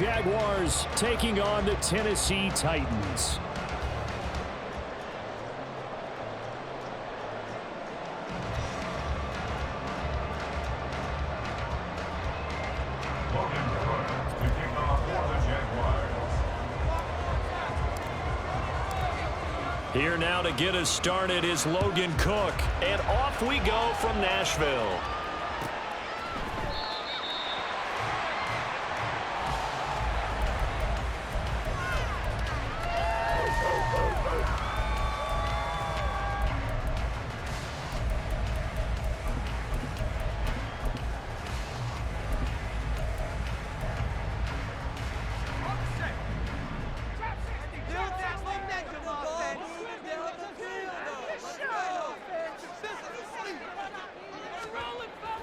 Jaguars taking on the Tennessee Titans. Here now to get us started is Logan Cook. And off we go from Nashville.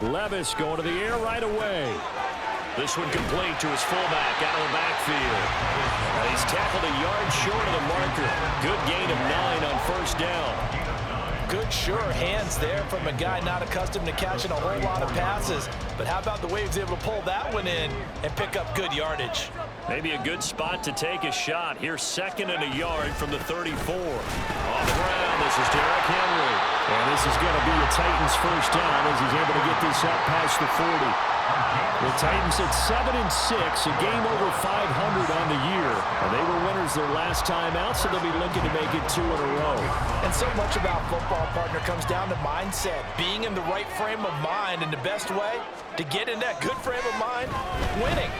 Levis going to the air right away. This one complete to his fullback out of the backfield. And he's tackled a yard short of the marker. Good gain of 9 on first down. Good sure hands there from a guy not accustomed to catching a whole lot of passes. But how about the way he was able to pull that one in and pick up good yardage? Maybe a good spot to take a shot. Here's 2nd and a yard from the 34. On the ground, this is Derrick Henry. And this is going to be a Titans first down as he's able to get this up past the 40. The Titans at 7-6, a game over 500 on the year. And they were winners their last time out, so they'll be looking to make it 2 in a row. And so much about football, partner, comes down to mindset. Being in the right frame of mind, and the best way to get in that good frame of mind, winning.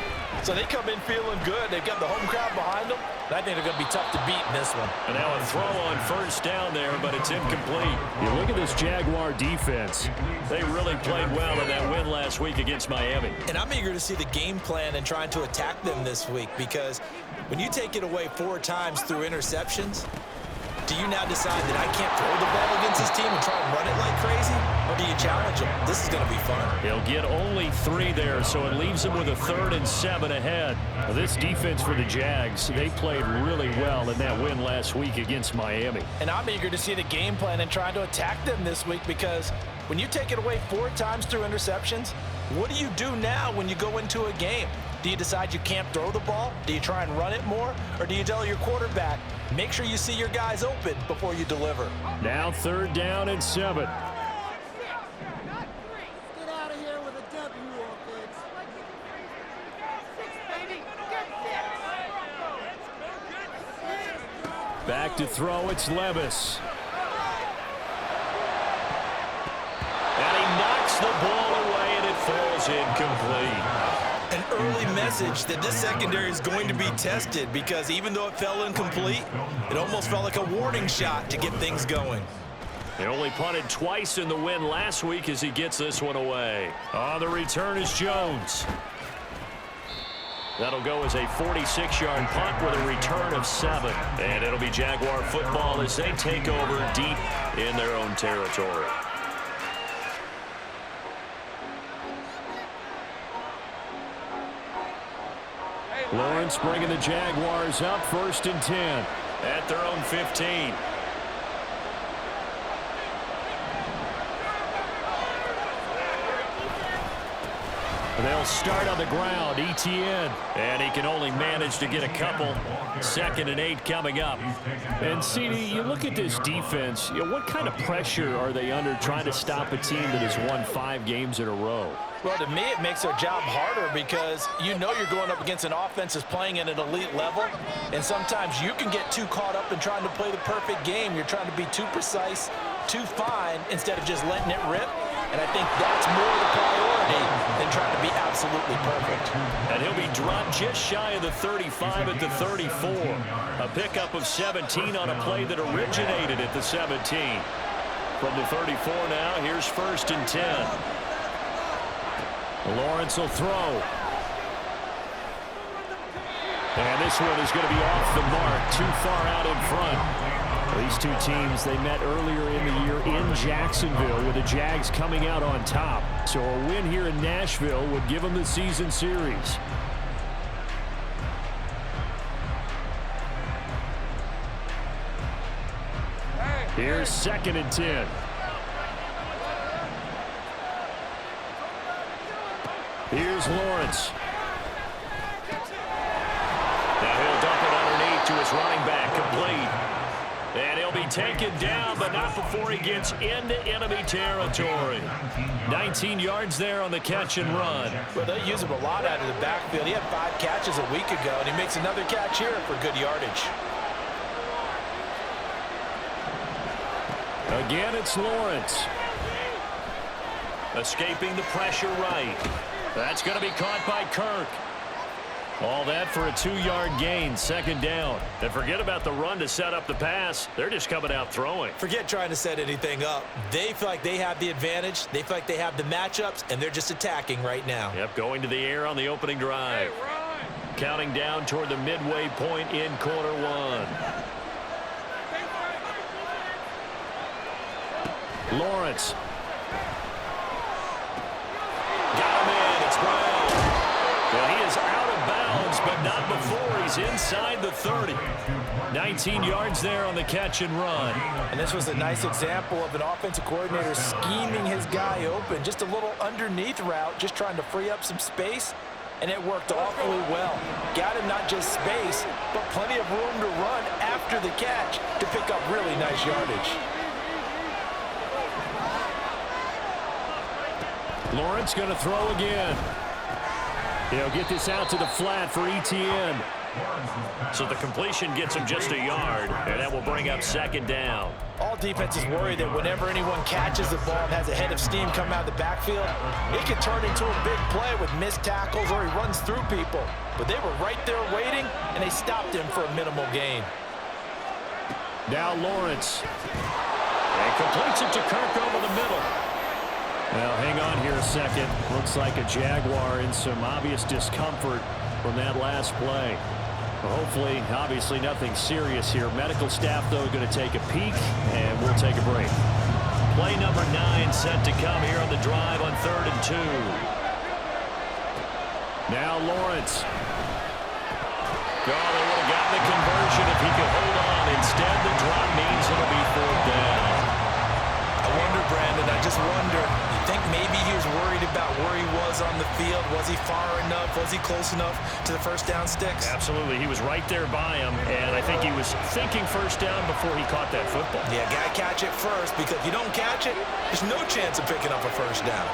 So they come in feeling good. They've got the home crowd behind them. And I think they're going to be tough to beat in this one. And now a throw on first down there, but it's incomplete. You look at this Jaguar defense. They really played well in that win last week against Miami. And I'm eager to see the game plan and trying to attack them this week, because when you take it away 4 times through interceptions, do you now decide that I can't throw the ball against this team and try and run it like crazy? Or do you challenge them? This is going to be fun. He'll get only 3 there, so it leaves him with a 3rd and 7 ahead. Now, this defense for the Jags, they played really well in that win last week against Miami. And I'm eager to see the game plan and trying to attack them this week, because when you take it away 4 times through interceptions, what do you do now when you go into a game? Do you decide you can't throw the ball? Do you try and run it more? Or do you tell your quarterback, make sure you see your guys open before you deliver? Now 3rd down and 7. Get out of here with a W, offense. Back to throw, it's Levis. And he knocks the ball away, and it falls incomplete. An early message that this secondary is going to be tested, because even though it fell incomplete, it almost felt like a warning shot to get things going. They only punted twice in the win last week as he gets this one away. On the return is Jones. That'll go as a 46-yard punt with a return of 7. And it'll be Jaguar football as they take over deep in their own territory. Lawrence bringing the Jaguars up 1st and 10 at their own 15. They'll start on the ground. Etienne. And he can only manage to get a couple. 2nd and 8 coming up. And, CD, you look at this defense. What kind of pressure are they under trying to stop a team that has won 5 games in a row? Well, to me, it makes their job harder, because you know you're going up against an offense that's playing at an elite level. And sometimes you can get too caught up in trying to play the perfect game. You're trying to be too precise, too fine, instead of just letting it rip. And I think that's more the priority than trying to be absolutely perfect. And he'll be dropped just shy of the 35 at the 34. A pickup of 17 on a play that originated at the 17. From the 34 now, here's 1st and 10. Lawrence will throw. And this one is going to be off the mark, too far out in front. These two teams, they met earlier in the year in Jacksonville, with the Jags coming out on top. So a win here in Nashville would give them the season series. Here's 2nd and 10. Here's Lawrence. this running back complete. And he'll be taken down, but not before he gets into enemy territory. 19 yards there on the catch and run. Well, they use him a lot out of the backfield. He had 5 catches a week ago, and he makes another catch here for good yardage. Again, it's Lawrence. Escaping the pressure right. That's going to be caught by Kirk. All that for a 2-yard gain, second down. And forget about the run to set up the pass. They're just coming out throwing. Forget trying to set anything up. They feel like they have the advantage. They feel like they have the matchups, and they're just attacking right now. Yep, going to the air on the opening drive. Counting down toward the midway point in quarter one. Lawrence. Got him in. It's Brown. Well, he is out of bounds, but not before he's inside the 30. 19 yards there on the catch and run. And this was a nice example of an offensive coordinator scheming his guy open. Just a little underneath route, just trying to free up some space, and it worked awfully well. Got him not just space, but plenty of room to run after the catch to pick up really nice yardage. Lawrence going to throw again. He'll get this out to the flat for ETN. So the completion gets him just a yard, and that will bring up second down. All defenses worry that whenever anyone catches the ball and has a head of steam come out of the backfield, it can turn into a big play with missed tackles or he runs through people. But they were right there waiting, and they stopped him for a minimal gain. Now Lawrence. And completes it to Kirk over the middle. Well, hang on here a second. Looks like a Jaguar in some obvious discomfort from that last play. Well, hopefully, obviously nothing serious here. Medical staff, though, going to take a peek, and we'll take a break. Play number 9 set to come here on the drive on 3rd and 2. Now Lawrence. Oh, they would have gotten the conversion if he could hold on. Instead, the drop means it'll be 4th down. I wonder, Brandon, I just wonder, you think maybe he was worried about where he was on the field? Was he far enough? Was he close enough to the first down sticks? Absolutely. He was right there by him, and I think he was thinking first down before he caught that football. Yeah, got to catch it first, because if you don't catch it, there's no chance of picking up a first down.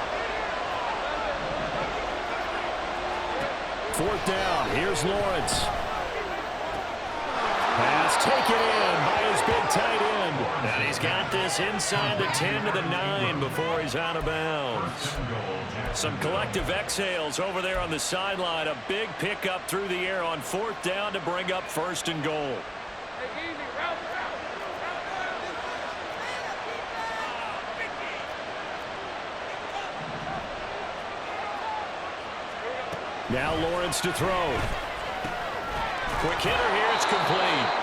4th down. Here's Lawrence. Pass taken in by his big tight end. And he's got this inside the 10 to the 9 before he's out of bounds. Some collective exhales over there on the sideline. A big pickup through the air on 4th down to bring up 1st and goal. Now Lawrence to throw. Quick hitter here, it's complete.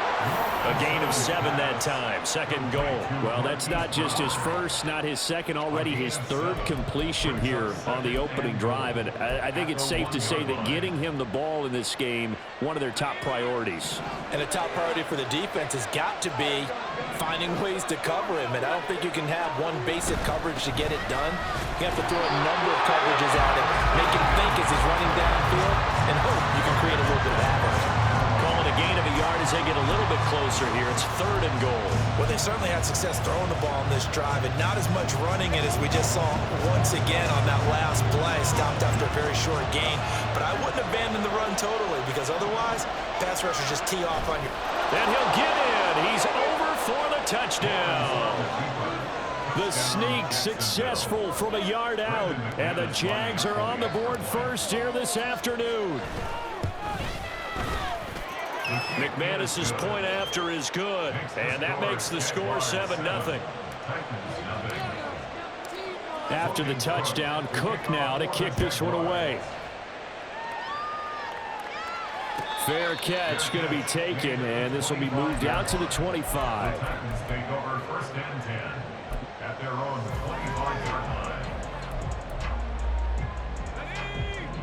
A gain of 7 that time, 2nd goal. Well, that's not just his first, not his second, already his 3rd completion here on the opening drive. And I think it's safe to say that getting him the ball in this game, one of their top priorities. And a top priority for the defense has got to be finding ways to cover him. And I don't think you can have one basic coverage to get it done. You have to throw a number of coverages at him, make him think as he's running downfield, and hope you can create a little bit of havoc. Calling a gain of a yard as they get a little bit closer here. It's 3rd and goal. Well, they certainly had success throwing the ball on this drive, and not as much running it as we just saw once again on that last play. Stopped after a very short gain. But I wouldn't abandon the run totally, because otherwise, pass rushers just tee off on you. And he'll get in. He's over for the touchdown. The sneak successful from a yard out. And the Jags are on the board first here this afternoon. McManus's point after is good, and that makes the score 7-0. After the touchdown, Cook now to kick this one away. Fair catch going to be taken, and this will be moved out to the 25. Take over 1st and 10 at their own 25-yard line.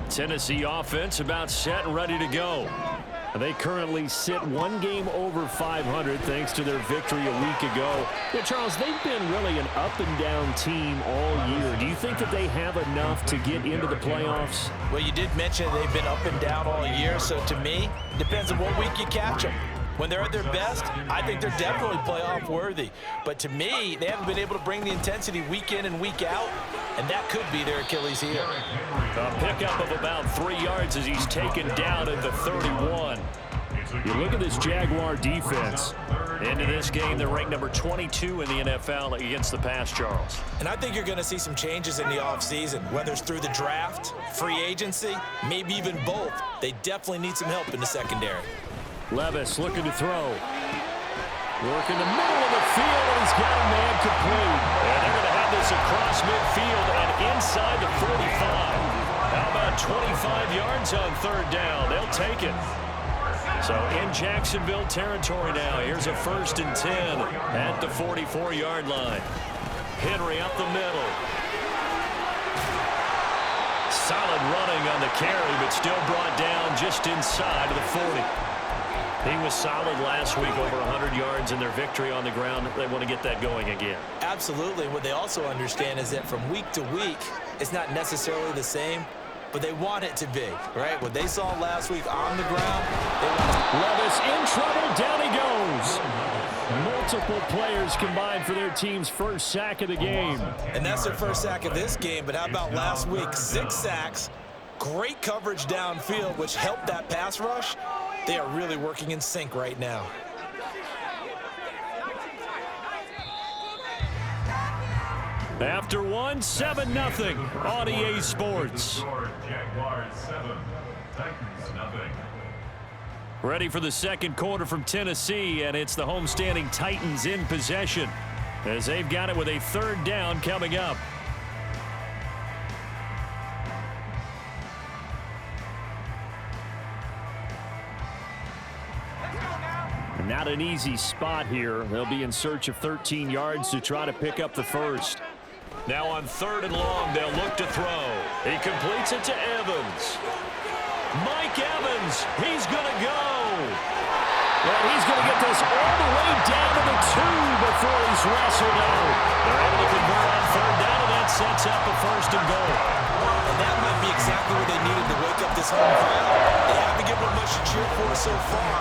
Tennessee offense about set and ready to go. They currently sit 1 game over 500 thanks to their victory a week ago. Well, Charles, they've been really an up-and-down team all year. Do you think that they have enough to get into the playoffs? Well, you did mention they've been up and down all year, so to me, it depends on what week you catch them. When they're at their best, I think they're definitely playoff worthy. But to me, they haven't been able to bring the intensity week in and week out, and that could be their Achilles heel. A pickup of about 3 yards as he's taken down at the 31. You look at this Jaguar defense. Into this game, they're ranked number 22 in the NFL against the pass, Charles. And I think you're going to see some changes in the offseason, whether it's through the draft, free agency, maybe even both. They definitely need some help in the secondary. Levis looking to throw. Work in the middle of the field, and he's got a man complete. And they're going to have this across midfield and inside the 45. How about 25 yards on third down? They'll take it. So in Jacksonville territory now. Here's a 1st and 10 at the 44-yard line. Henry up the middle. Solid running on the carry, but still brought down just inside of the 40. He was solid last week, over 100 yards in their victory on the ground. They want to get that going again. Absolutely. What they also understand is that from week to week, it's not necessarily the same, but they want it to be, right? What they saw last week on the ground, they want to. Levis in trouble. Down he goes. Multiple players combined for their team's first sack of the game. And that's their first sack of this game, but how about last week? 6 sacks, great coverage downfield, which helped that pass rush. They are really working in sync right now. After one, 7-0 on EA Sports. Jaguars 7, Titans nothing. Ready for the second quarter from Tennessee, and it's the homestanding Titans in possession as they've got it with a 3rd down coming up. Not an easy spot here. They'll be in search of 13 yards to try to pick up the first. Now on 3rd and long, they'll look to throw. He completes it to Evans. Mike Evans, he's going to go. And he's going to get this all the way down to the 2 before he's wrestled out. They're able to convert on 3rd down, and that sets up a 1st and goal. And that might be exactly what they needed to wake up this home crowd. They haven't given them much to cheer for so far.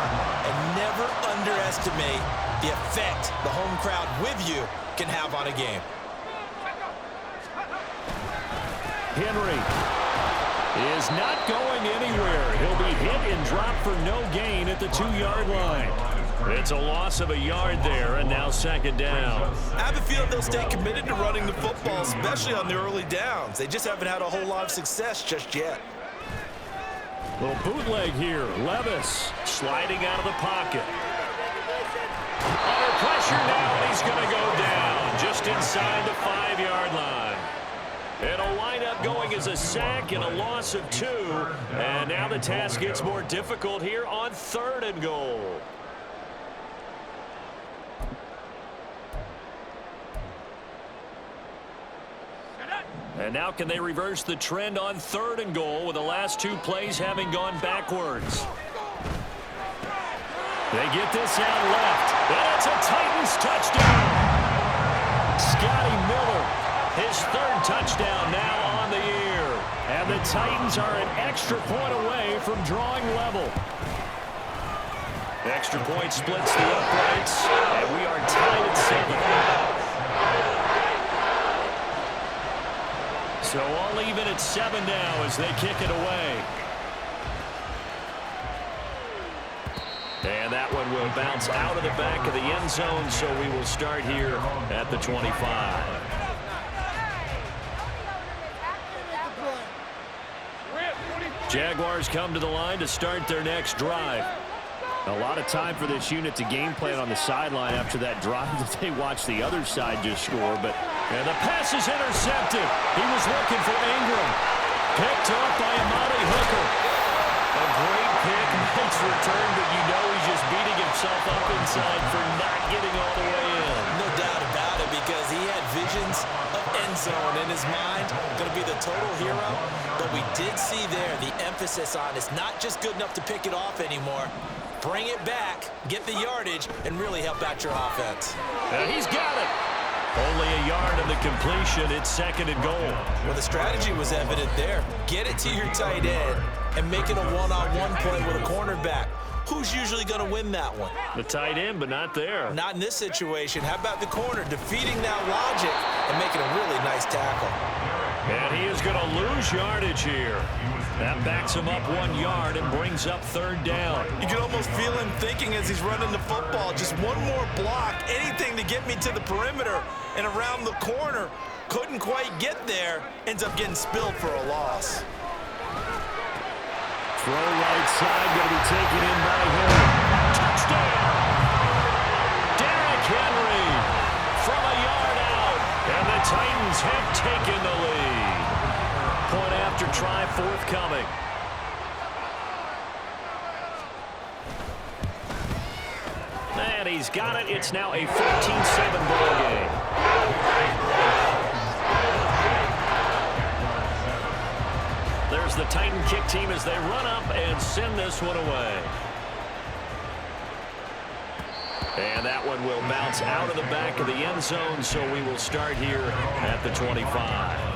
And never underestimate the effect the home crowd with you can have on a game. Henry is not going anywhere. He'll be hit and dropped for no gain at the 2-yard line. It's a loss of a yard there, and now 2nd down. I have a feeling they'll stay committed to running the football, especially on the early downs. They just haven't had a whole lot of success just yet. Little bootleg here. Levis sliding out of the pocket. Under pressure now, and he's going to go down just inside the 5-yard line. It'll wind up going as a sack and a loss of 2. And now the task gets more difficult here on 3rd and goal. And now can they reverse the trend on 3rd and goal with the last 2 plays having gone backwards? They get this out left. And it's a Titans touchdown. Scotty Miller, his 3rd touchdown now on the year. And the Titans are an extra point away from drawing level. Extra point splits the uprights, and we are tied at 7. So all even at 7 now as they kick it away. And that one will bounce out of the back of the end zone, so we will start here at the 25. Jaguars come to the line to start their next drive. A lot of time for this unit to game plan on the sideline after that drive that they watched the other side just score. And the pass is intercepted. He was looking for Ingram. Picked up by Amari Hooker. A great pick, nice return, but you know he's just beating himself up inside for not getting all the way in. No doubt about it, because he had visions of end zone in his mind. Going to be the total hero. But we did see there the emphasis on it's not just good enough to pick it off anymore. Bring it back, get the yardage, and really help out your offense. And he's got it. Only a yard of the completion. It's 2nd and goal. Well, the strategy was evident there. Get it to your tight end and make it a one-on-one play with a cornerback. who's usually going to win that one? The tight end, but not there. Not in this situation. How about the corner defeating that logic and making a really nice tackle? And he is going to lose yardage here. That backs him up 1 yard and brings up 3rd down. You can almost feel him thinking as he's running the football, just one more block, anything to get me to the perimeter and around the corner. Couldn't quite get there, ends up getting spilled for a loss. Throw right side, going to be taken in by Hill. Touchdown! Derrick Henry from a yard out, and the Titans have taken the lead. Point after try forthcoming. And he's got it. It's now a 14-7 ball game. There's the Titan kick team as they run up and send this one away. And that one will bounce out of the back of the end zone, so we will start here at the 25.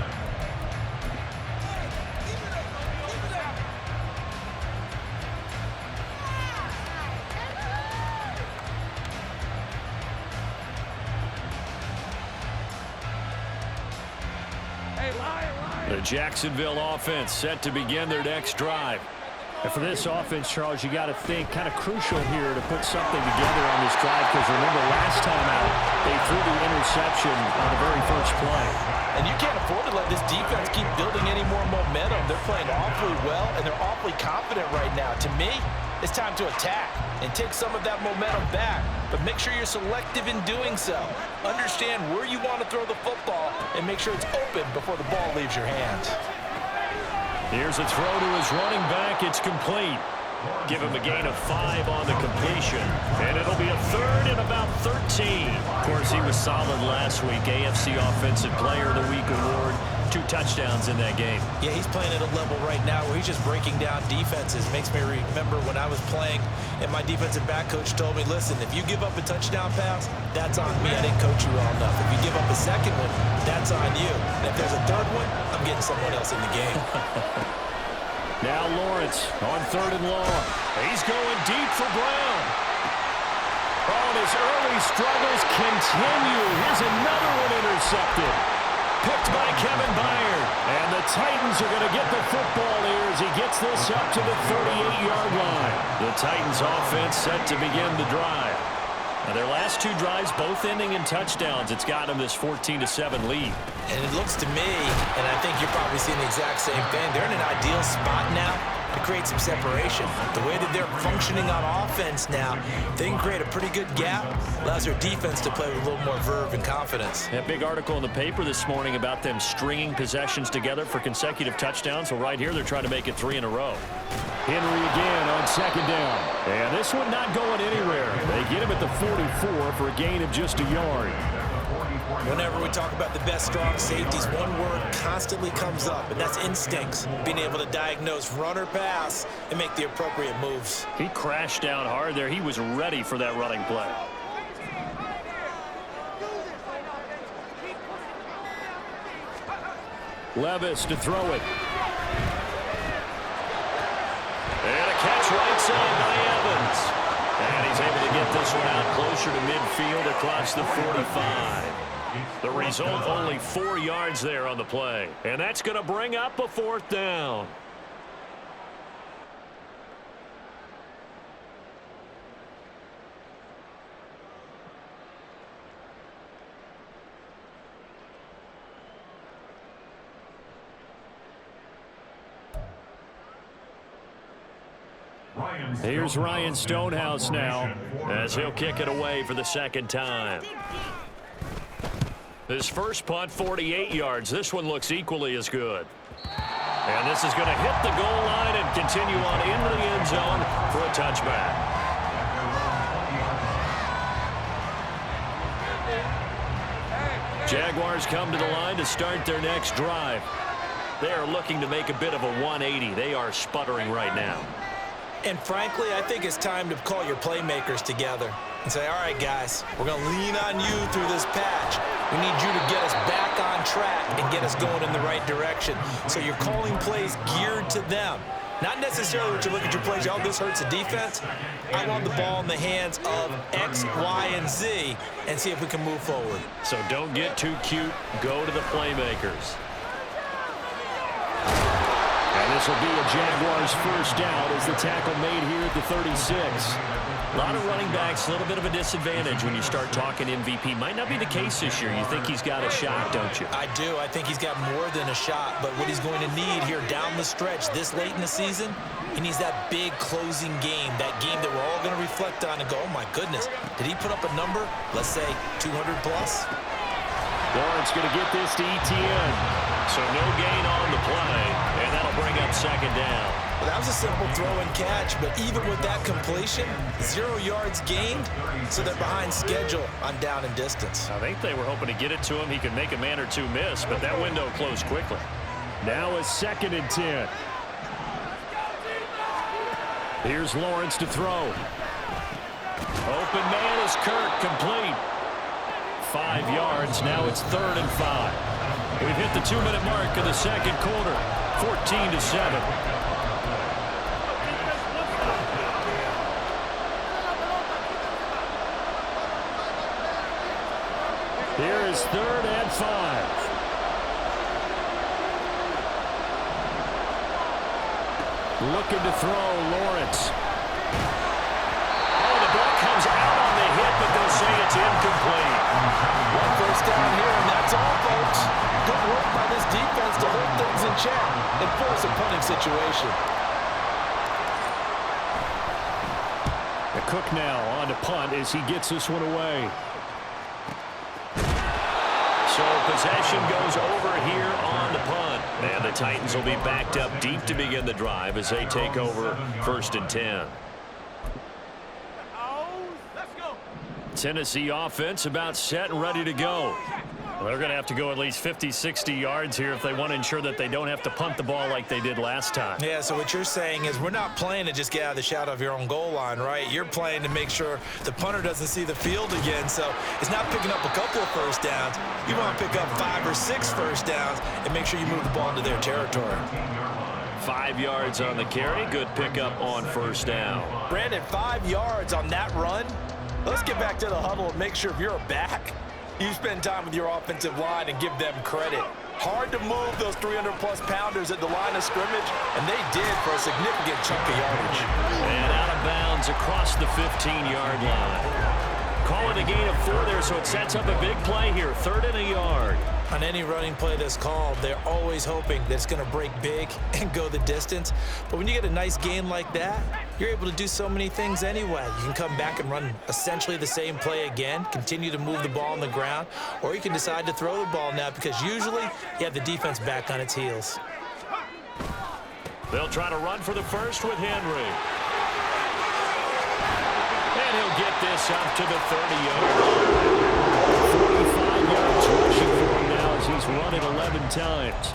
The Jacksonville offense set to begin their next drive. And for this offense, Charles, you got to think kind of crucial here to put something together on this drive, because remember last time out they threw the interception on the very first play. And you can't afford to let this defense keep building any more momentum. They're playing awfully well, and they're awfully confident right now. To me, it's time to attack and take some of that momentum back, but make sure you're selective in doing so. Understand where you want to throw the football and make sure it's open before the ball leaves your hands. Here's a throw to his running back. It's complete. Give him a gain of 5 on the completion. And it'll be a 3rd and about 13. Of course, he was solid last week. AFC Offensive Player of the Week award. 2 touchdowns in that game. Yeah, he's playing at a level right now where he's just breaking down defenses. Makes me remember when I was playing and my defensive back coach told me, listen, if you give up a touchdown pass, that's on me. I didn't coach you well enough. If you give up a second one, that's on you. And if there's a third one, I'm getting someone else in the game. Now Lawrence on 3rd and long. He's going deep for Brown. Oh, and his early struggles continue. Here's another one intercepted. Picked by Kevin Byard. And the Titans are going to get the football here as he gets this up to the 38-yard line. The Titans offense set to begin the drive. Now their last 2 drives both ending in touchdowns. It's got them this 14-7 lead. And it looks to me, and I think you're probably seeing the exact same thing, they're in an ideal spot now to create some separation. The way that they're functioning on offense now, they can create a pretty good gap. Allows their defense to play with a little more verve and confidence. That big article in the paper this morning about them stringing possessions together for consecutive touchdowns. Well, right here, they're trying to make it 3 in a row. Henry again on 2nd down. And this one not going anywhere. They get him at the 44 for a gain of just a yard. Whenever we talk about the best strong safeties, one word constantly comes up, and that's instincts. Being able to diagnose run or pass and make the appropriate moves. He crashed down hard there. He was ready for that running play. Levis to throw it. And a catch right side by Evans. And he's able to get this one out closer to midfield across the 45. The result, only 4 yards there on the play. And that's going to bring up a 4th down. Here's Ryan Stonehouse now as he'll kick it away for the 2nd time. His first punt, 48 yards. This one looks equally as good. And this is going to hit the goal line and continue on into the end zone for a touchback. Jaguars come to the line to start their next drive. They are looking to make a bit of a 180. They are sputtering right now. And frankly, I think it's time to call your playmakers together and say, all right, guys, we're going to lean on you through this patch. We need you to get us back on track and get us going in the right direction. So you're calling plays geared to them. Not necessarily what you look at your plays, oh, this hurts the defense. I want the ball in the hands of X, Y, and Z and see if we can move forward. So don't get too cute. Go to the playmakers. And this will be a Jaguars first down as the tackle made here at the 36. A lot of running backs, a little bit of a disadvantage when you start talking MVP. Might not be the case this year. You think he's got a shot, don't you? I do. I think he's got more than a shot. But what he's going to need here down the stretch this late in the season, he needs that big closing game, that game that we're all going to reflect on and go, oh, my goodness, did he put up a number, let's say 200 plus? Lawrence going to get this to ETN. So no gain on the play, and that'll bring up second down. Well, that was a simple throw and catch, but even with that completion, 0 yards gained, so they're behind schedule on down and distance. I think they were hoping to get it to him. He could make a man or two miss, but that window closed quickly. Now a 2nd and 10. Here's Lawrence to throw. Open man is Kirk, complete. 5 yards, now it's 3rd and 5. We've hit the 2-minute mark of the second quarter, 14-7. Here is 3rd and 5. Looking to throw, Lawrence. Oh, the ball comes out on the hit, but they'll say it's incomplete. One first down here, and that's all, folks. Good work by this defense to hold things in check and force a punting situation. The Cook now on to punt as he gets this one away. So possession goes over here on the punt. And the Titans will be backed up deep to begin the drive as they take over 1st and 10. Tennessee offense about set and ready to go. Well, they're going to have to go at least 50, 60 yards here if they want to ensure that they don't have to punt the ball like they did last time. Yeah, so what you're saying is we're not playing to just get out of the shadow of your own goal line, right? You're playing to make sure the punter doesn't see the field again. So it's not picking up a couple of first downs. You want to pick up 5 or 6 first downs and make sure you move the ball into their territory. 5 yards on the carry. Good pickup on first down. Brandon, 5 yards on that run. Let's get back to the huddle and make sure if you're a back, you spend time with your offensive line and give them credit. Hard to move those 300-plus pounders at the line of scrimmage, and they did for a significant chunk of yardage. And out of bounds across the 15-yard line. Call it a gain of 4 there, so it sets up a big play here. 3rd and a yard. On any running play that's called, they're always hoping that it's going to break big and go the distance. But when you get a nice gain like that, you're able to do so many things anyway. You can come back and run essentially the same play again, continue to move the ball on the ground, or you can decide to throw the ball now because usually you have the defense back on its heels. They'll try to run for the first with Henry. And he'll get this up to the 30-yard line. 45 yards rushing for him now as he's run it 11 times.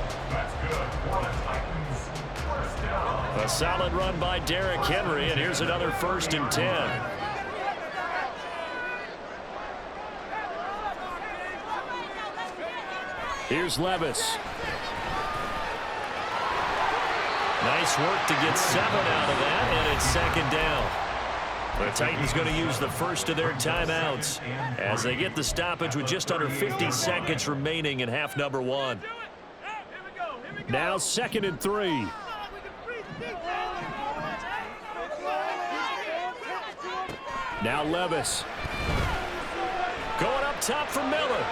A solid run by Derrick Henry, and here's another 1st and 10. Here's Levis. Nice work to get 7 out of that, and it's 2nd down. The Titans going to use the first of their timeouts as they get the stoppage with just under 50 seconds remaining in half number 1. Now 2nd and 3. Now Levis. Going up top for Miller.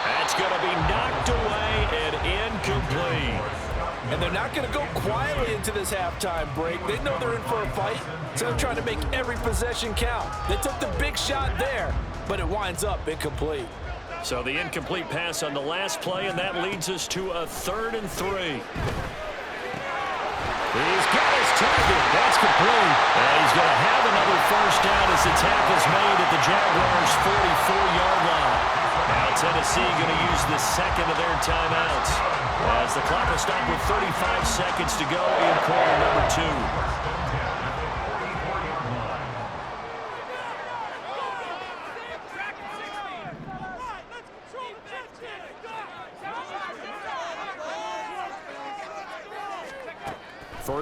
That's going to be knocked away and incomplete. And they're not going to go quietly into this halftime break. They know they're in for a fight, so they're trying to make every possession count. They took the big shot there, but it winds up incomplete. So the incomplete pass on the last play, and that leads us to a 3rd and 3. He's got his target. That's complete. And he's going to have another first down as the tackle's made at the Jaguars' 44-yard line. Now Tennessee going to use the second of their timeouts as the clock will stop with 35 seconds to go in quarter number 2.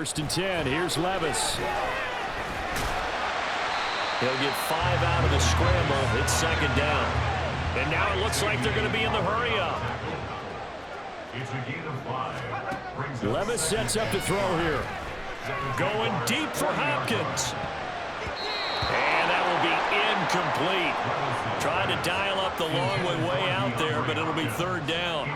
1st and 10. Here's Levis. He'll get 5 out of the scramble. It's 2nd down. And now it looks like they're going to be in the hurry-up. It's a gain of 5. Levis sets up to throw here. Going deep for Hopkins. And that will be incomplete. Trying to dial up the long way out there, but it'll be 3rd down.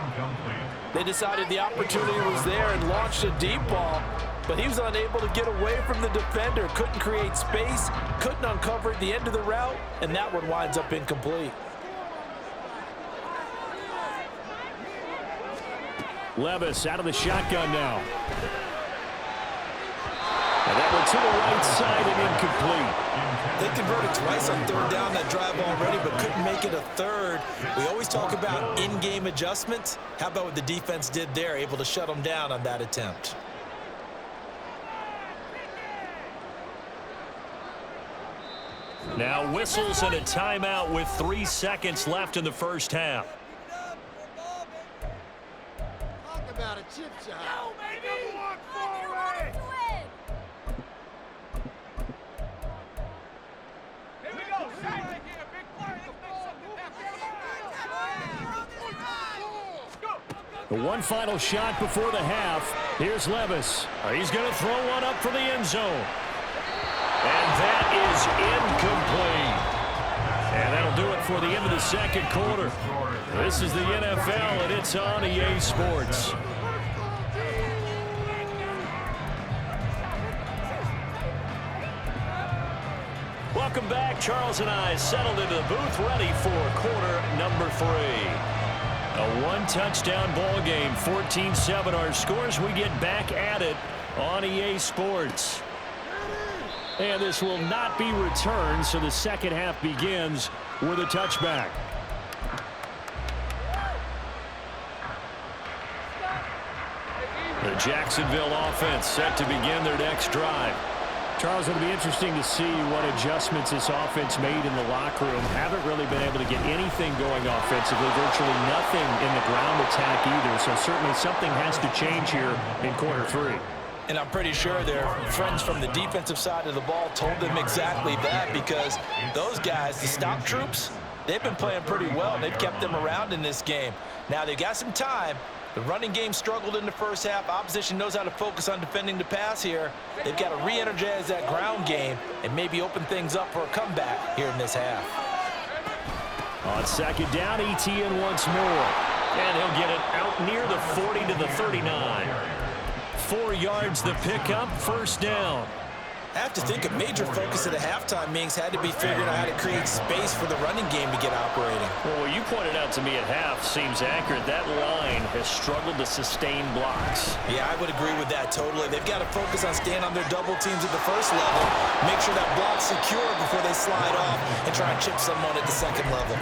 They decided the opportunity was there and launched a deep ball, but he was unable to get away from the defender. Couldn't create space, couldn't uncover at the end of the route, and that one winds up incomplete. Levis out of the shotgun now. And that one to the right side and incomplete. They converted twice on 3rd down that drive already, but couldn't make it a 3rd. We always talk about in-game adjustments. How about what the defense did there, able to shut them down on that attempt? Now whistles and a timeout with 3 seconds left in the 1st half. Talk about a chip shot. Go, baby! Walk forward! Here we go! Right here, big play! Let's make something happen! Go! The one final shot before the half. Here's Levis. He's going to throw one up for the end zone. And that is incomplete. And that'll do it for the end of the 2nd quarter. This is the NFL, and it's on EA Sports. Welcome back. Charles and I settled into the booth, ready for quarter number 3. A one-touchdown ball game, 14-7 our scores. We get back at it on EA Sports. And this will not be returned, so the 2nd half begins with a touchback. The Jacksonville offense set to begin their next drive. Charles, it'll be interesting to see what adjustments this offense made in the locker room. Haven't really been able to get anything going offensively, virtually nothing in the ground attack either, so certainly something has to change here in quarter 3. And I'm pretty sure their friends from the defensive side of the ball told them exactly that, because those guys, the stop troops, they've been playing pretty well. They've kept them around in this game. Now they've got some time. The running game struggled in the 1st half. Opposition knows how to focus on defending the pass here. They've got to re-energize that ground game and maybe open things up for a comeback here in this half. On 2nd down, Etienne once more. And he'll get it out near the 40 to the 39. 4 yards the pickup, 1st down. I have to think a major focus at a halftime means had to be figuring out how to create space for the running game to get operating. Well, what you pointed out to me at half seems accurate. That line has struggled to sustain blocks. Yeah, I would agree with that totally. They've got to focus on staying on their double teams at the 1st level, make sure that block's secure before they slide off and try and chip someone at the 2nd level.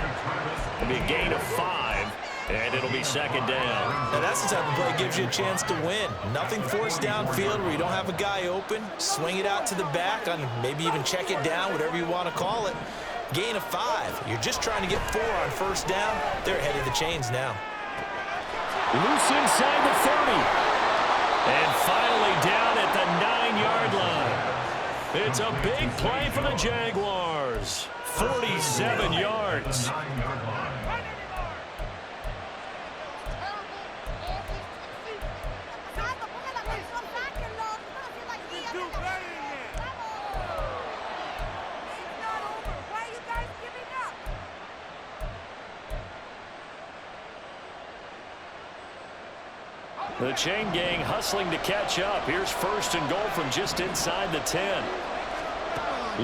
It'll be a gain of 5. And it'll be 2nd down. Now that's the type of play that gives you a chance to win. Nothing forced downfield where you don't have a guy open. Swing it out to the back, and maybe even check it down, whatever you want to call it. Gain of 5. You're just trying to get 4 on 1st down. They're ahead of the chains now. Loose inside the 30. And finally down at the 9-yard line. It's a big play for the Jaguars. 47 yards. The chain gang hustling to catch up. Here's 1st and goal from just inside the 10.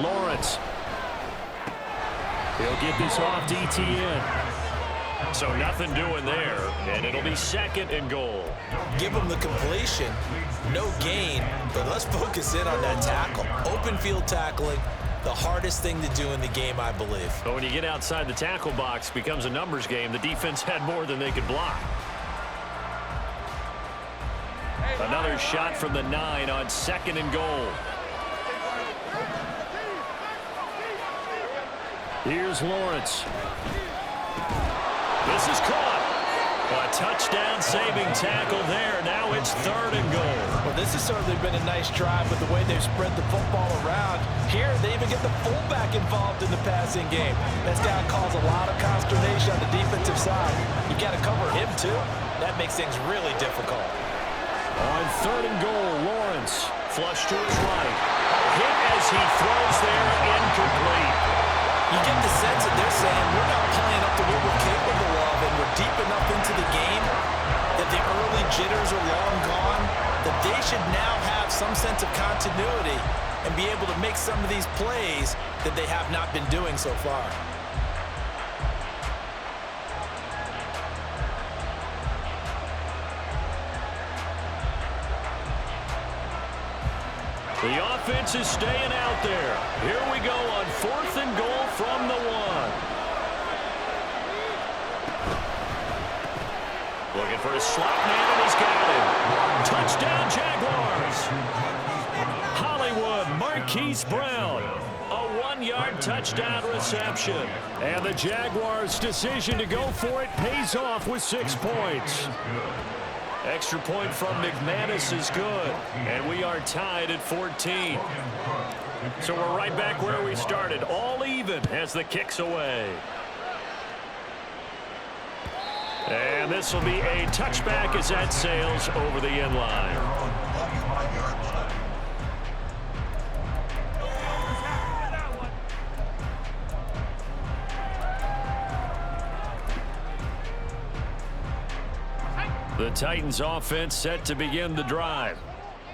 Lawrence. He'll get this off to Etienne. So nothing doing there, and it'll be 2nd and goal. Give them the completion, no gain, but let's focus in on that tackle. Open field tackling, the hardest thing to do in the game, I believe. But when you get outside the tackle box, it becomes a numbers game. The defense had more than they could block. Another shot from the 9 on 2nd and goal. Here's Lawrence. This is caught. A touchdown-saving tackle there. Now it's 3rd and goal. Well, this has certainly been a nice drive with the way they've spread the football around. Here, they even get the fullback involved in the passing game. That's got to cause a lot of consternation on the defensive side. You got to cover him, too. That makes things really difficult. On 3rd and goal, Lawrence. Flush to his right. Hit as he throws there, incomplete. You get the sense that they're saying we're not playing up to what we're capable of, and we're deep enough into the game that the early jitters are long gone, that they should now have some sense of continuity and be able to make some of these plays that they have not been doing so far. The offense is staying out there. Here we go on 4th and goal from the 1. Looking for a slot man, and he's got him. Touchdown, Jaguars. Hollywood Marquise Brown. A 1-yard touchdown reception. And the Jaguars' decision to go for it pays off with 6 points. Extra point from McManus is good, and we are tied at 14. So we're right back where we started, all even as the kick's away. And this will be a touchback as that sails over the end line. The Titans offense set to begin the drive.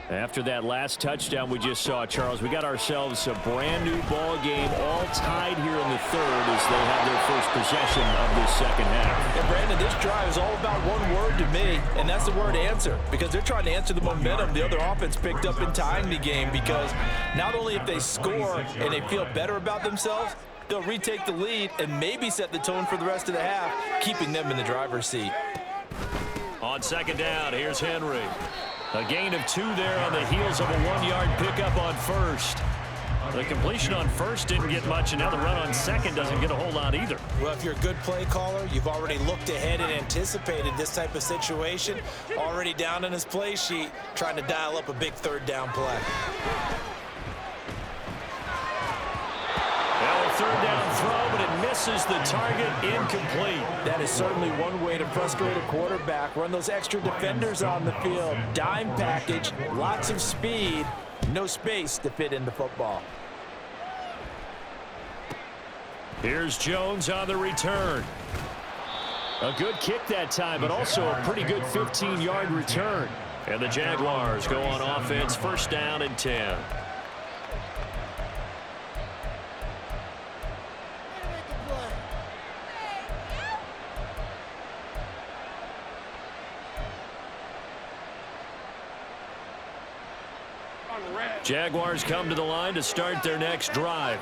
After that last touchdown we just saw, Charles, we got ourselves a brand new ball game, all tied here in the 3rd as they have their first possession of this 2nd half. And Brandon, this drive is all about one word to me, and that's the word answer, because they're trying to answer the momentum the other offense picked up in tying the game, because not only if they score and they feel better about themselves, they'll retake the lead and maybe set the tone for the rest of the half, keeping them in the driver's seat. On 2nd down, here's Henry. A gain of 2 there on the heels of a 1-yard pickup on 1st. The completion on 1st didn't get much, and now the run on 2nd doesn't get a whole lot either. Well, if you're a good play caller, you've already looked ahead and anticipated this type of situation. Already down in his play sheet, trying to dial up a big 3rd down play. Now a 3rd down throw, but it misses the target, incomplete. That is certainly one way to frustrate a quarterback. Run those extra defenders on the field. Dime package, lots of speed, no space to fit in the football. Here's Jones on the return. A good kick that time, but also a pretty good 15-yard return. And the Jaguars go on offense, 1st down and 10. Jaguars come to the line to start their next drive.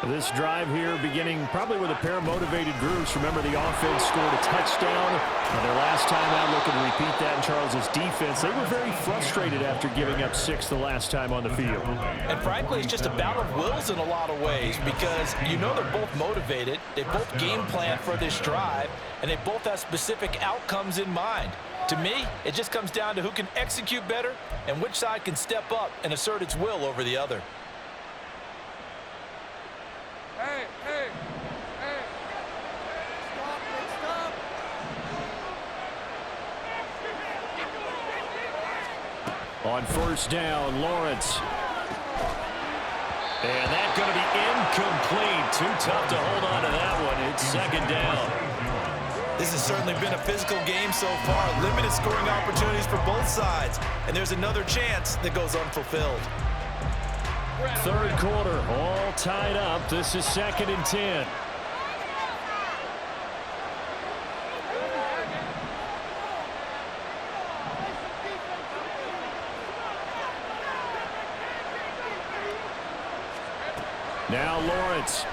This drive here beginning probably with a pair of motivated groups. Remember, the offense scored a touchdown. And their last time out, looking to repeat that in Charles's defense. They were very frustrated after giving up 6 the last time on the field. And frankly, it's just a battle of wills in a lot of ways, because you know they're both motivated. They both game plan for this drive, and they both have specific outcomes in mind. To me, it just comes down to who can execute better and which side can step up and assert its will over the other. Hey, hey, hey. Stop. On 1st down, Lawrence. And that's going to be incomplete. Too tough to hold on to that one. It's 2nd down. This has certainly been a physical game so far. Limited scoring opportunities for both sides. And there's another chance that goes unfulfilled. 3rd quarter, all tied up. This is 2nd and 10. Now Lawrence.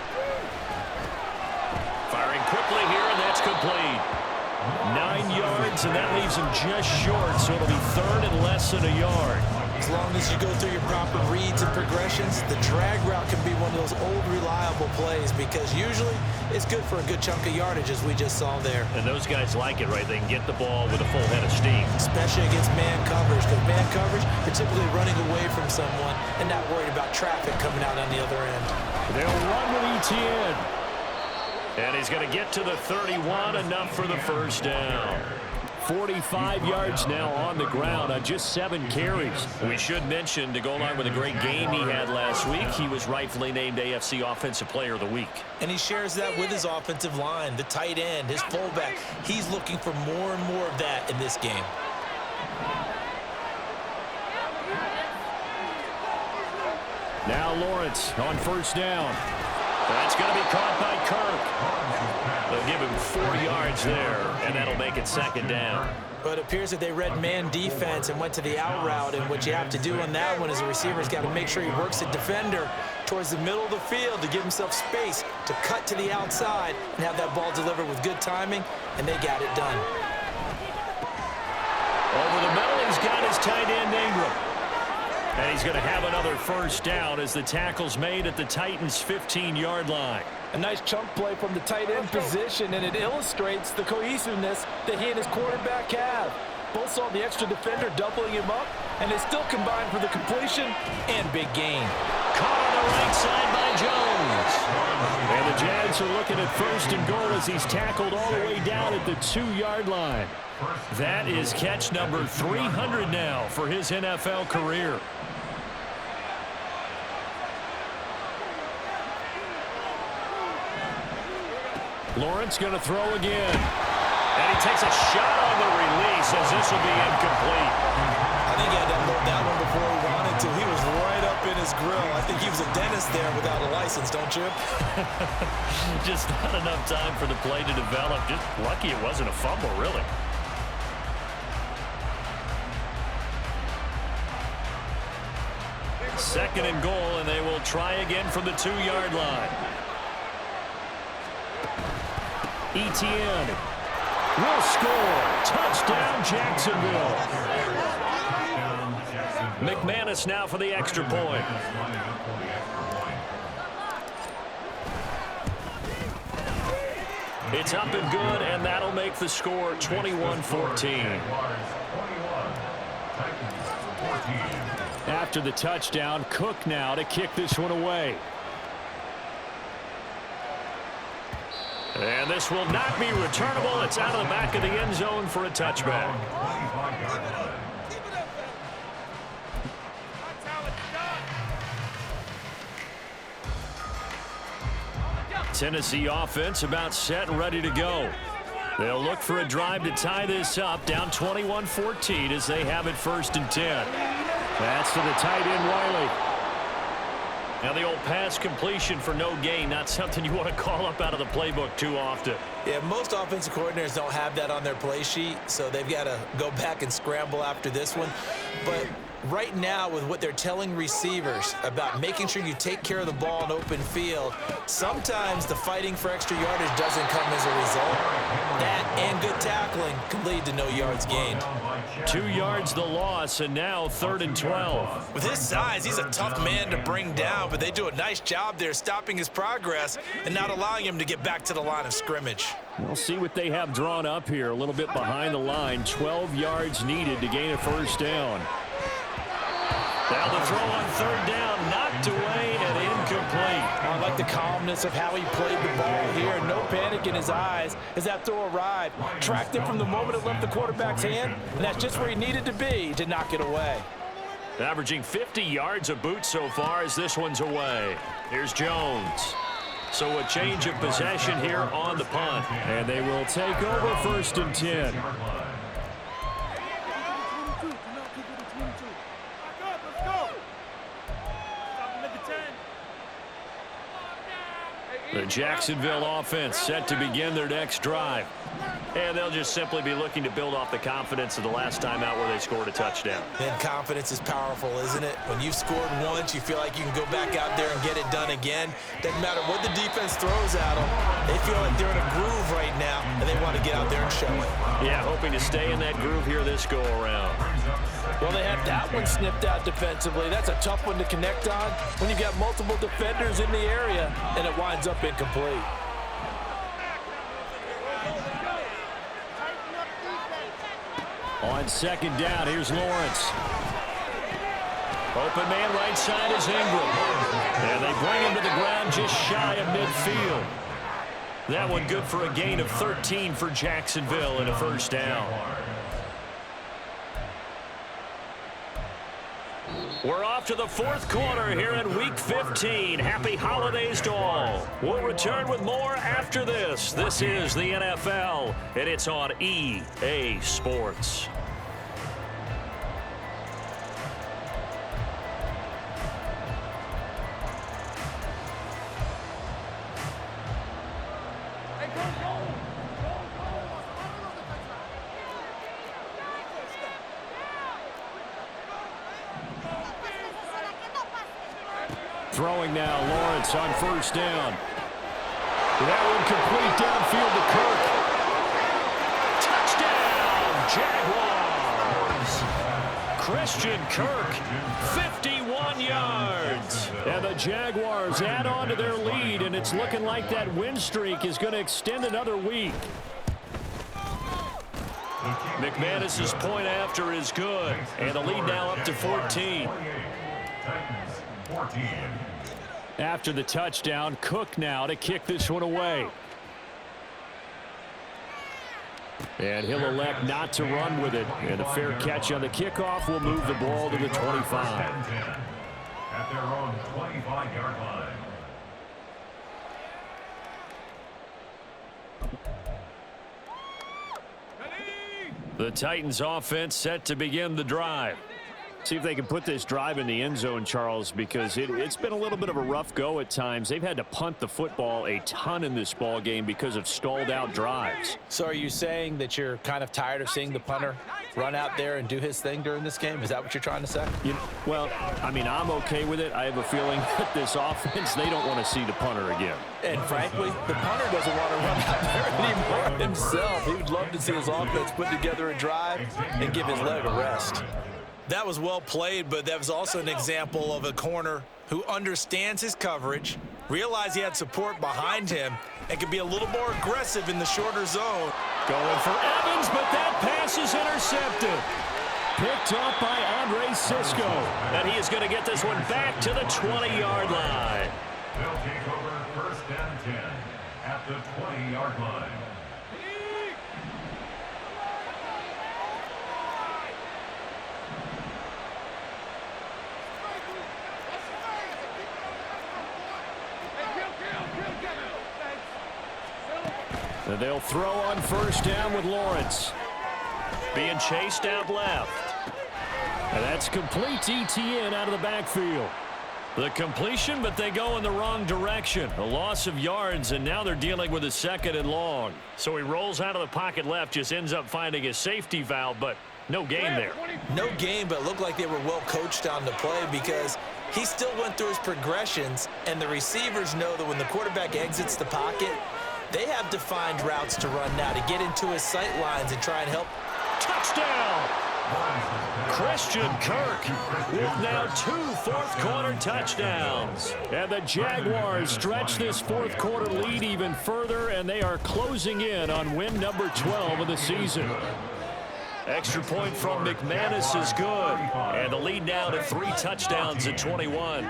Firing quickly here, and that's complete. 9 yards, and that leaves him just short, so it'll be 3rd and less than a yard. As long as you go through your proper reads and progressions, the drag route can be one of those old reliable plays because usually it's good for a good chunk of yardage as we just saw there. And those guys like it, right? They can get the ball with a full head of steam. Especially against man coverage, because man coverage, you're typically running away from someone and not worried about traffic coming out on the other end. They'll run with ETN. And he's going to get to the 31, enough for the first down. 45 yards now on the ground on just 7 carries. We should mention, to go along with a great game he had last week, he was rightfully named AFC Offensive Player of the Week. And he shares that with his offensive line, the tight end, his fullback. He's looking for more and more of that in this game. Now Lawrence on first down. That's going to be caught by Kirk. They'll give him 4 yards there, and that'll make it second down. But it appears that they read man defense and went to the out route, and what you have to do on that one is the receiver's got to make sure he works the defender towards the middle of the field to give himself space to cut to the outside and have that ball delivered with good timing, and they got it done. Over the middle, he's got his tight end Ingram. And he's going to have another first down as the tackle's made at the Titans' 15-yard line. A nice chunk play from the tight end position, and it illustrates the cohesiveness that he and his quarterback have. Both saw the extra defender doubling him up, and they still combined for the completion and big gain. Caught on the right side by Jones. And the Jags are looking at first and goal as he's tackled all the way down at the 2-yard line. That is catch number 300 now for his NFL career. Lawrence going to throw again. And he takes a shot on the release as this will be incomplete. I think he had to unload that one before he wanted to. He was right up in his grill. I think he was a dentist there without a license, don't you? Just not enough time for the play to develop. Just lucky it wasn't a fumble, really. Second and goal, and they will try again from the 2-yard line. ETN will score. Touchdown, Jacksonville. McManus now for the extra point. It's up and good, and that'll make the score 21-14. After the touchdown, Cook now to kick this one away. And this will not be returnable. It's out of the back of the end zone for a touchback. Tennessee offense about set and ready to go. They'll look for a drive to tie this up, down 21-14 as they have it 1st and 10. That's to the tight end, Wiley. Now the old pass completion for no gain, not something you want to call up out of the playbook too often. Yeah, most offensive coordinators don't have that on their play sheet, so they've got to go back and scramble after this one. But right now, with what they're telling receivers about making sure you take care of the ball in open field, sometimes the fighting for extra yardage doesn't come as a result. That and good tackling can lead to no yards gained. 2 yards the loss, and now 3rd and 12. With his size, he's a tough man to bring down, but they do a nice job there stopping his progress and not allowing him to get back to the line of scrimmage. We'll see what they have drawn up here. A little bit behind the line. 12 yards needed to gain a first down. Now the throw on 3rd down, knocked away and incomplete. I like the calmness of how he played the ball here. No panic in his eyes as that throw arrived. Tracked it from the moment it left the quarterback's hand, and that's just where he needed to be to knock it away. Averaging 50 yards a boot so far as this one's away. Here's Jones. So a change of possession here on the punt. And they will take over 1st and 10. The Jacksonville offense set to begin their next drive. And they'll just simply be looking to build off the confidence of the last time out where they scored a touchdown. And confidence is powerful, isn't it? When you've scored once, you feel like you can go back out there and get it done again. Doesn't matter what the defense throws at them. They feel like they're in a groove right now, and they want to get out there and show it. Yeah, hoping to stay in that groove here this go-around. Well, they have that one snipped out defensively. That's a tough one to connect on when you've got multiple defenders in the area, and it winds up incomplete. On second down, here's Lawrence. Open man right side is Ingram. And they bring him to the ground just shy of midfield. That one good for a gain of 13 for Jacksonville and a first down. We're off to the fourth quarter here in Week 15. Happy holidays to all. We'll return with more after this. This is the NFL, and it's on EA Sports. Throwing now, Lawrence on first down. That one complete downfield to Kirk. Touchdown, Jaguars! Christian Kirk, 51 yards. And the Jaguars add on to their lead, and it's looking like that win streak is going to extend another week. McManus's point after is good, and the lead now up to 14. After the touchdown, Cook now to kick this one away. And he'll elect not to run with it. And a fair catch on the kickoff will move the ball to the 25. At their own 25-yard line. The Titans offense set to begin the drive. See if they can put this drive in the end zone, Charles, because it's been a little bit of a rough go at times. They've had to punt the football a ton in this ball game because of stalled out drives. So are you saying that you're kind of tired of seeing the punter run out there and do his thing during this game? Is that what you're trying to say? Well, I mean, I'm okay with it. I have a feeling that this offense, they don't want to see the punter again. And frankly, the punter doesn't want to run out there anymore himself. He would love to see his offense put together a drive and give his leg a rest. That was well played, but that was also an example of a corner who understands his coverage, realized he had support behind him, and can be a little more aggressive in the shorter zone. Going for Evans, but that pass is intercepted. Picked up by Andre Cisco. And he is going to get this one back to the 20-yard line. They'll take over first and 10 at the 20-yard line. And they'll throw on first down with Lawrence. Being chased out left. And that's complete ETN out of the backfield. The completion, but they go in the wrong direction. A loss of yards, and now they're dealing with a second and long. So he rolls out of the pocket left, just ends up finding a safety valve, but no gain there. No gain, but it looked like they were well coached on the play because he still went through his progressions, and the receivers know that when the quarterback exits the pocket, they have defined routes to run now to get into his sight lines and try and help. Touchdown! Christian Kirk with now 2 fourth-quarter touchdowns. And the Jaguars stretch this fourth-quarter lead even further, and they are closing in on win number 12 of the season. Extra point from McManus is good, and the lead now to 3 touchdowns at 21.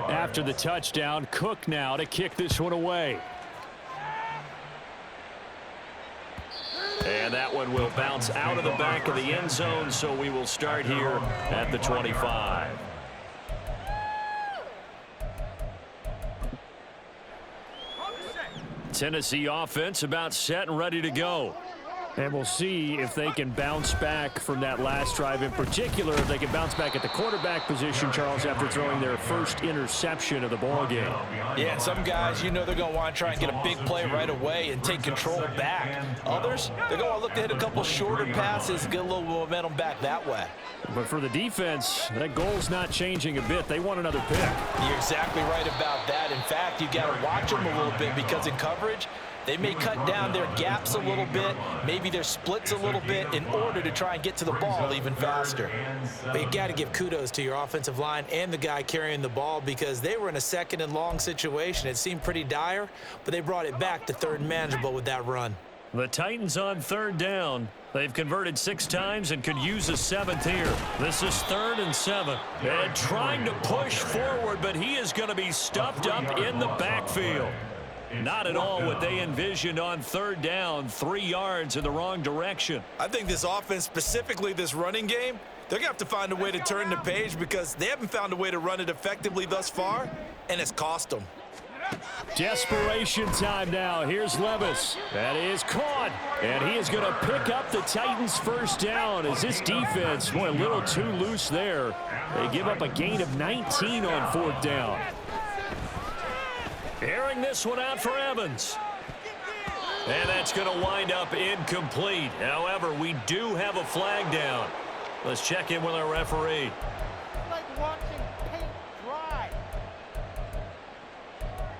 After the touchdown, Cook now to kick this one away. And that one will bounce out of the back of the end zone, so we will start here at the 25. Tennessee offense about set and ready to go. And we'll see if they can bounce back from that last drive. In particular, if they can bounce back at the quarterback position, Charles, after throwing their first interception of the ball game. Yeah, and some guys, you know they're going to want to try and get a big play right away and take control back. Others, they're going to look to hit a couple shorter passes, get a little momentum back that way. But for the defense, that goal's not changing a bit. They want another pick. You're exactly right about that. In fact, you got to watch them a little bit because in coverage, they may cut down their gaps a little bit, maybe their splits a little bit in order to try and get to the ball even faster. But you've got to give kudos to your offensive line and the guy carrying the ball because they were in a second and long situation. It seemed pretty dire, but they brought it back to third and manageable with that run. The Titans on third down. They've converted 6 times and could use a 7th here. This is 3rd and 7. And trying to push forward, but he is going to be stuffed up in the backfield. Not at all what they envisioned on third down, 3 yards in the wrong direction. I think this offense, specifically this running game, they're going to have to find a way to turn the page because they haven't found a way to run it effectively thus far, and it's cost them. Desperation time now. Here's Levis. That is caught. And he is going to pick up the Titans' first down as this defense, boy, a little too loose there. They give up a gain of 19 on 4th down. Airing this one out for Evans. And that's going to wind up incomplete. However, we do have a flag down. Let's check in with our referee. Like watching paint dry.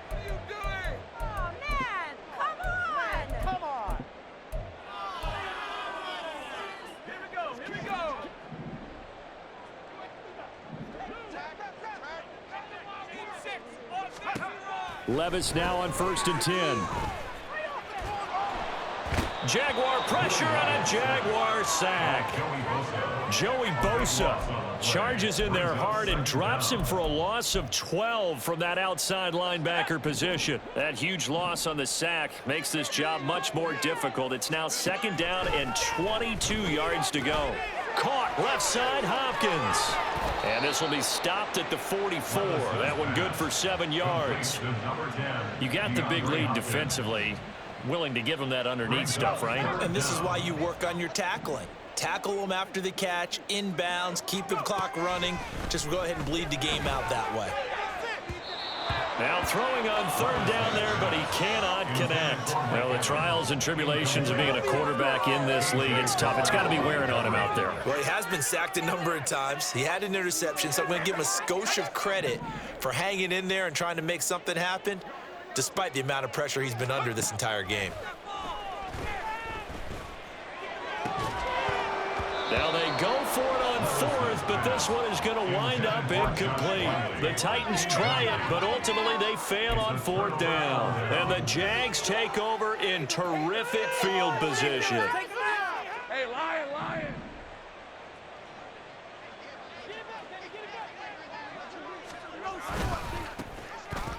What are you doing? Oh, man, come on! Come on. Here we go, here we go. Levis now on 1st and 10. Jaguar pressure and a Jaguar sack. Joey Bosa charges in there hard and drops him for a loss of 12 from that outside linebacker position. That huge loss on the sack makes this job much more difficult. It's now 2nd down and 22 yards to go. Caught left side, Hopkins. And this will be stopped at the 44. That one good for 7 yards. You got the big lead defensively. Willing to give them that underneath stuff, right? And this is why you work on your tackling. Tackle them after the catch, inbounds, keep the clock running. Just go ahead and bleed the game out that way. Now throwing on 3rd down there, but he cannot connect. Well, the trials and tribulations of being a quarterback in this league, it's tough. It's got to be wearing on him out there. Well, he has been sacked a number of times. He had an interception, so I'm going to give him a skosh of credit for hanging in there and trying to make something happen, despite the amount of pressure he's been under this entire game. Now they go for it on 4th, but this one is going to wind up incomplete. The Titans try it, but ultimately they fail on 4th down. And the Jags take over in terrific field position. Hey, Lion!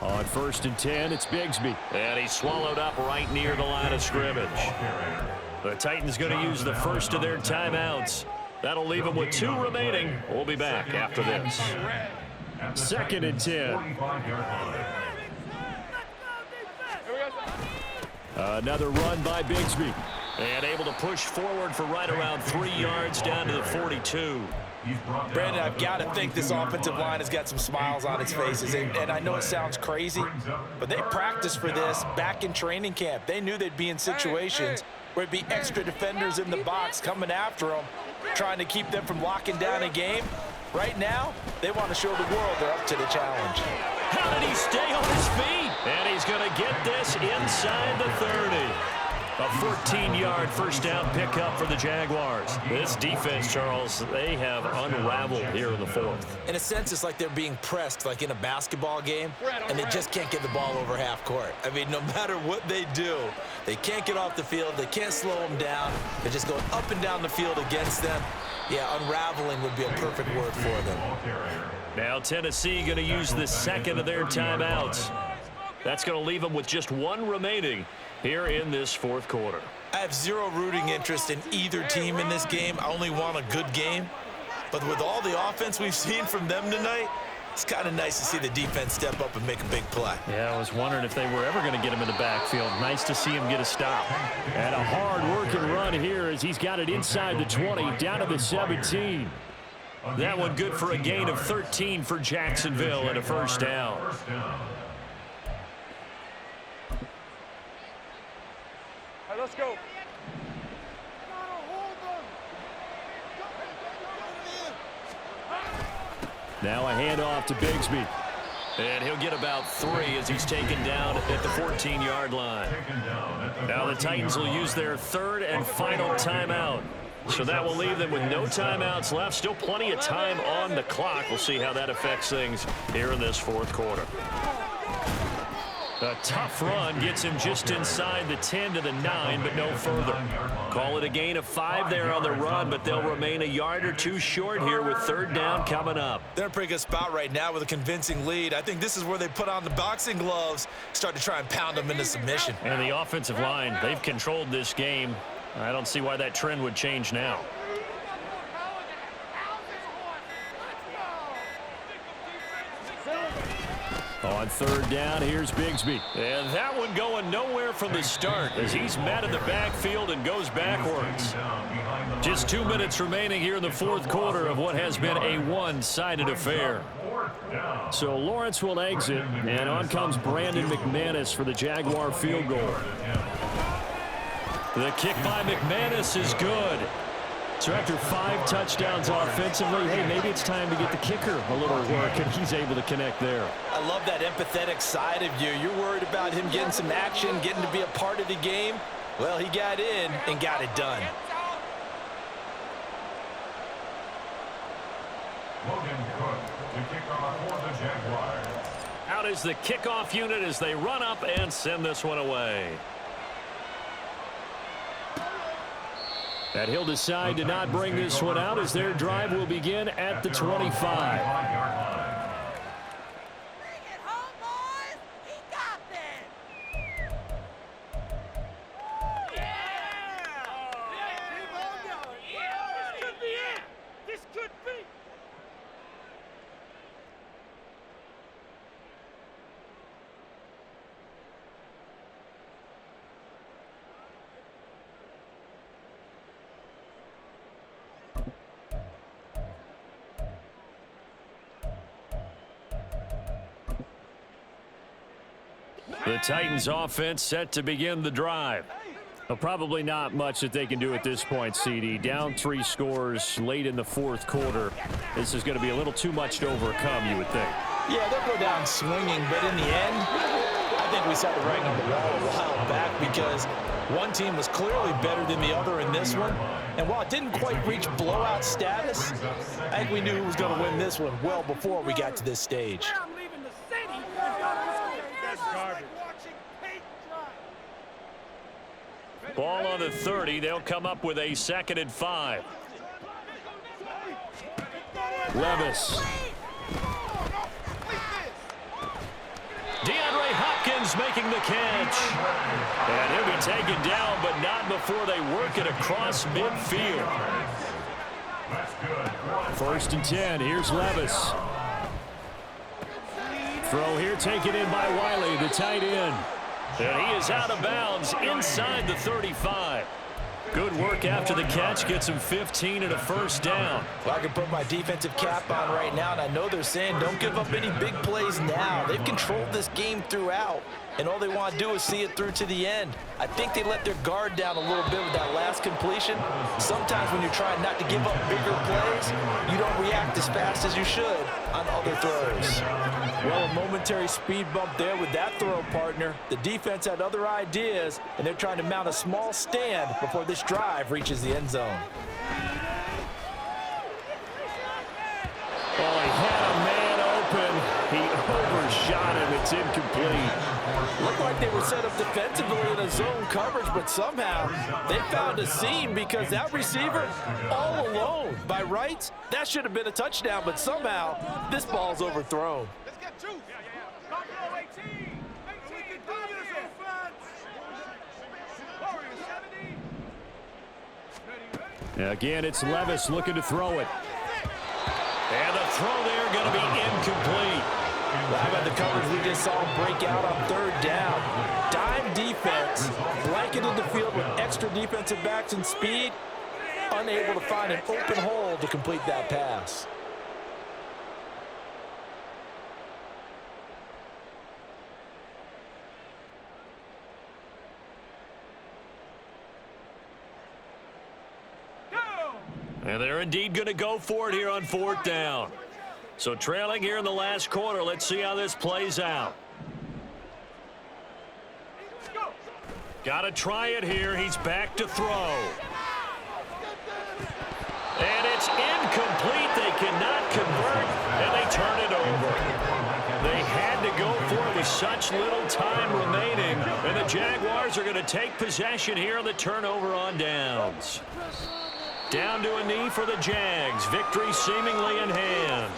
On 1st and 10, it's Bigsby. And he's swallowed up right near the line of scrimmage. The Titans going to use the first of their timeouts. That'll leave them with 2 remaining. We'll be back after this. 2nd and 10. Another run by Bigsby. And able to push forward for right around 3 yards down to the 42. Brandon, I've got to think this offensive line has got some smiles on its faces. And I know it sounds crazy, but they practiced for this back in training camp. They knew they'd be in situations where it'd be extra defenders in the box coming after them, trying to keep them from locking down a game. Right now, they want to show the world they're up to the challenge. How did he stay on his feet? And he's going to get this inside the 30. A 14-yard first down pickup for the Jaguars. This defense, Charles, they have unraveled here in the 4th. In a sense, it's like they're being pressed like in a basketball game, and they just can't get the ball over half court. I mean, no matter what they do, they can't get off the field. They can't slow them down. They're just going up and down the field against them. Yeah, unraveling would be a perfect word for them. Now Tennessee going to use the 2nd of their timeouts. That's going to leave them with just 1 remaining here in this 4th quarter. I have zero rooting interest in either team in this game. I only want a good game. But with all the offense we've seen from them tonight, It's kind of nice to see the defense step up and make a big play. Yeah, I was wondering if they were ever going to get him in the backfield. Nice to see him get a stop. And a hard-working run here as he's got it inside the 20, down to the 17. That one good for a gain of 13 for Jacksonville and a first down. All right, let's go. Now a handoff to Bigsby. And he'll get about 3 as he's taken down at the 14-yard line. Now the Titans will use their third and final timeout. So that will leave them with no timeouts left. Still plenty of time on the clock. We'll see how that affects things here in this fourth quarter. A tough run gets him just inside the 10 to the 9, but no further. Call it a gain of 5 there on the run, but they'll remain a yard or 2 short here with third down coming up. They're in a pretty good spot right now with a convincing lead. I think this is where they put on the boxing gloves, start to try and pound them into submission. And the offensive line, they've controlled this game. I don't see why that trend would change now. On third down, here's Bigsby. And that one going nowhere from the start as he's met in the backfield and goes backwards. Just 2 minutes remaining here in the fourth quarter of what has been a one-sided affair. So Lawrence will exit, and on comes Brandon McManus for the Jaguar field goal. The kick by McManus is good. So after 5 touchdowns offensively, hey, maybe it's time to get the kicker a little work, and he's able to connect there. I love that empathetic side of you. You're worried about him getting some action, getting to be a part of the game. Well, he got in and got it done. Logan Cook to kick off for the Jaguars. Out is the kickoff unit as they run up and send this one away. And he'll decide to not bring this one out as their drive will begin at the 25. Bring it home, boys. He got this. This could be it. This could be. The Titans offense set to begin the drive. Well, probably not much that they can do at this point, CD. Down 3 scores late in the fourth quarter. This is going to be a little too much to overcome, you would think. Yeah, they'll go down swinging, but in the end, I think we set the writing on the wall a while back because one team was clearly better than the other in this one. And while it didn't quite reach blowout status, I think we knew who was going to win this one well before we got to this stage. I'm leaving the city if y'all don't That's garbage. Watching paint dry. Ball on the 30. They'll come up with a 2nd and 5. Levis. DeAndre Hopkins making the catch. And he'll be taken down, but not before they work it across midfield. First and 10. Here's Levis. Throw here taken in by Wiley, the tight end. And he is out of bounds inside the 35. Good work after the catch. Gets him 15 and a first down. Well, I can put my defensive cap on right now, and I know they're saying don't give up any big plays now. They've controlled this game throughout, and all they want to do is see it through to the end. I think they let their guard down a little bit with that last completion. Sometimes when you're trying not to give up bigger plays, you don't react as fast as you should on other throws. Well, a momentary speed bump there with that throw, partner. The defense had other ideas, and they're trying to mount a small stand before this drive reaches the end zone. Oh, he had a man open. He overshot him. It's incomplete. Looked like they were set up defensively in a zone coverage, but somehow they found a seam because that receiver all alone. By rights, that should have been a touchdown, but somehow this ball's overthrown. Let's get two. Don't throw 18. 18. Warriors offense. Warriors 70. Again, it's Levis looking to throw it. And the throw there going to be incomplete. the coverage we just saw break out on third down. Dime defense, blanketed the field with extra defensive backs and speed, unable to find an open hole to complete that pass. And they're indeed going to go for it here on fourth down. So trailing here in the last quarter. Let's see how this plays out. Got to try it here. He's back to throw. And it's incomplete. They cannot convert, and they turn it over. They had to go for it with such little time remaining, and the Jaguars are going to take possession here on the turnover on downs. Down to a knee for the Jags. Victory seemingly in hand.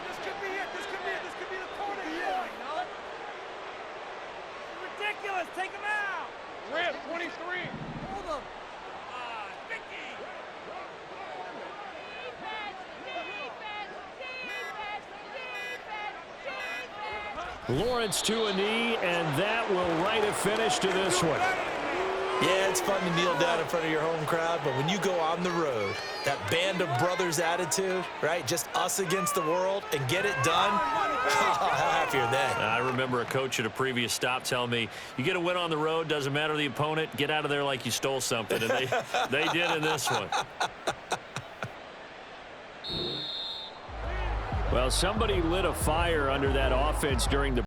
This could be it. This could be it. This could be the turning point. Ridiculous. Take him out. Rip, 23. Hold him. Vicky. Lawrence to a knee, and that will write a finish to this one. Yeah, it's fun to kneel down in front of your home crowd, but when you go on the road, that band of brothers attitude, right, just us against the world, and get it done, how happy are they? I remember a coach at a previous stop telling me, you get a win on the road, doesn't matter the opponent, get out of there like you stole something, and they did in this one. Well, somebody lit a fire under that offense during the